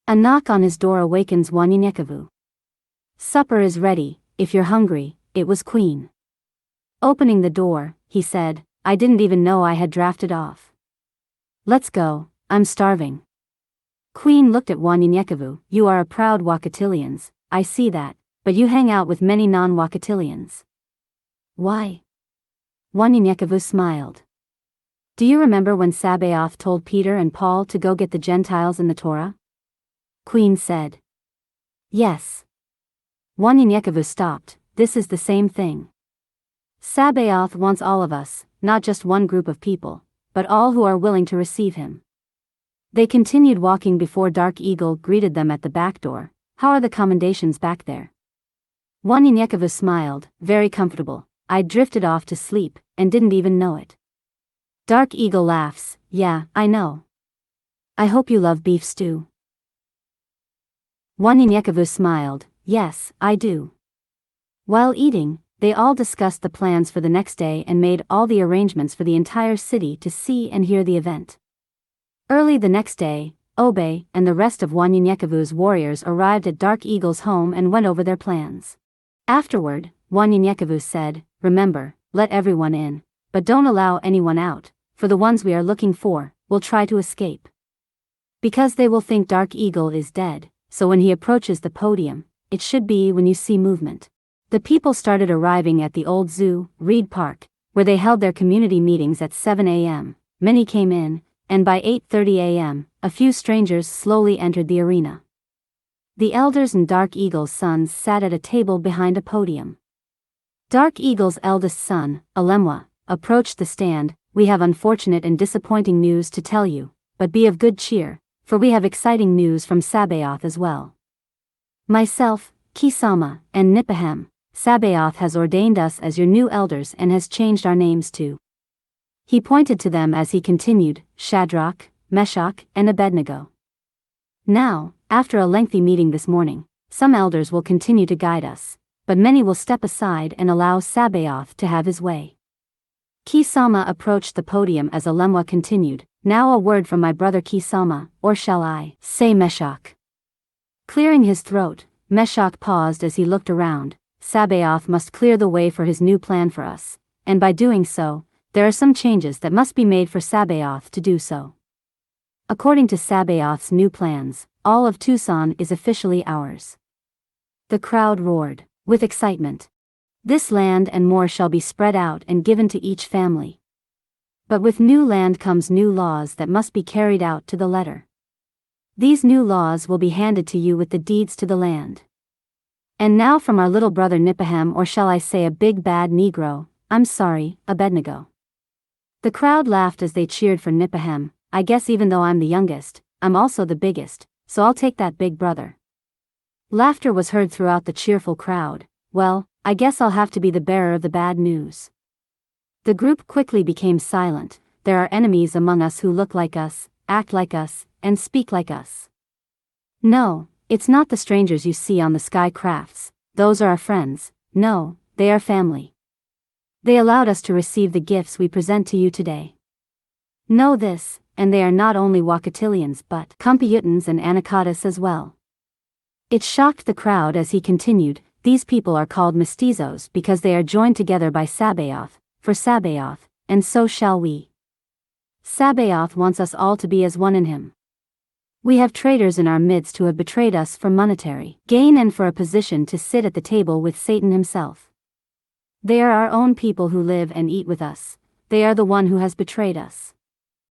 A knock on his door awakens Wanyenyekevu. Supper is ready, if you're hungry, it was Queen. Opening the door, he said, I didn't even know I had drafted off. Let's go, I'm starving. Queen looked at Wanyenyekevu. You are a proud Wakatilians, I see that, but you hang out with many non-Wakatilians. Why? Wanyenyekevu smiled. Do you remember when Sabaoth told Peter and Paul to go get the Gentiles in the Torah? Queen said. Yes. Wanyenyekevu stopped. This is the same thing. Sabaoth wants all of us, not just one group of people, but all who are willing to receive him. They continued walking before Dark Eagle greeted them at the back door. How are the commendations back there? Wanyenyekevu smiled, very comfortable. I drifted off to sleep, and didn't even know it. Dark Eagle laughs, yeah, I know. I hope you love beef stew. Wanyenyekevu smiled, yes, I do. While eating, they all discussed the plans for the next day and made all the arrangements for the entire city to see and hear the event. Early the next day, Obe and the rest of Wanyenyekevu's warriors arrived at Dark Eagle's home and went over their plans. Afterward, Wanyenyekevu said, remember, let everyone in, but don't allow anyone out, for the ones we are looking for, will try to escape. Because they will think Dark Eagle is dead, so when he approaches the podium, it should be when you see movement. The people started arriving at the old zoo, Reed Park, where they held their community meetings at 7 a.m. Many came in, and by 8:30 a.m., a few strangers slowly entered the arena. The elders and Dark Eagle's sons sat at a table behind a podium. Dark Eagle's eldest son, Alemwa, approached the stand. We have unfortunate and disappointing news to tell you, but be of good cheer, for we have exciting news from Sabaoth as well. Myself, Kisama, and Nipahem, Sabaoth has ordained us as your new elders and has changed our names too. He pointed to them as he continued, Shadrach, Meshach, and Abednego. Now, after a lengthy meeting this morning, some elders will continue to guide us, but many will step aside and allow Sabaoth to have his way. Kisama approached the podium as Alemwa continued, now a word from my brother Kisama, or shall I say Meshach? Clearing his throat, Meshach paused as he looked around. Sabaoth must clear the way for his new plan for us, and by doing so, there are some changes that must be made for Sabaoth to do so. According to Sabaoth's new plans, all of Tucson is officially ours. The crowd roared, with excitement. This land and more shall be spread out and given to each family. But with new land comes new laws that must be carried out to the letter. These new laws will be handed to you with the deeds to the land. And now from our little brother Nipahem, or shall I say a big bad Negro, I'm sorry, Abednego. The crowd laughed as they cheered for Nipahem. I guess even though I'm the youngest, I'm also the biggest, so I'll take that big brother. Laughter was heard throughout the cheerful crowd. Well, I guess I'll have to be the bearer of the bad news. The group quickly became silent. There are enemies among us who look like us, act like us, and speak like us. No, it's not the strangers you see on the sky crafts, those are our friends. No, they are family. They allowed us to receive the gifts we present to you today. Know this, and they are not only Wakatilians but Computans and Anacatas as well. It shocked the crowd as he continued, these people are called Mestizos because they are joined together by Sabaoth, for Sabaoth, and so shall we. Sabaoth wants us all to be as one in him. We have traitors in our midst who have betrayed us for monetary gain and for a position to sit at the table with Satan himself. They are our own people who live and eat with us. They are the one who has betrayed us.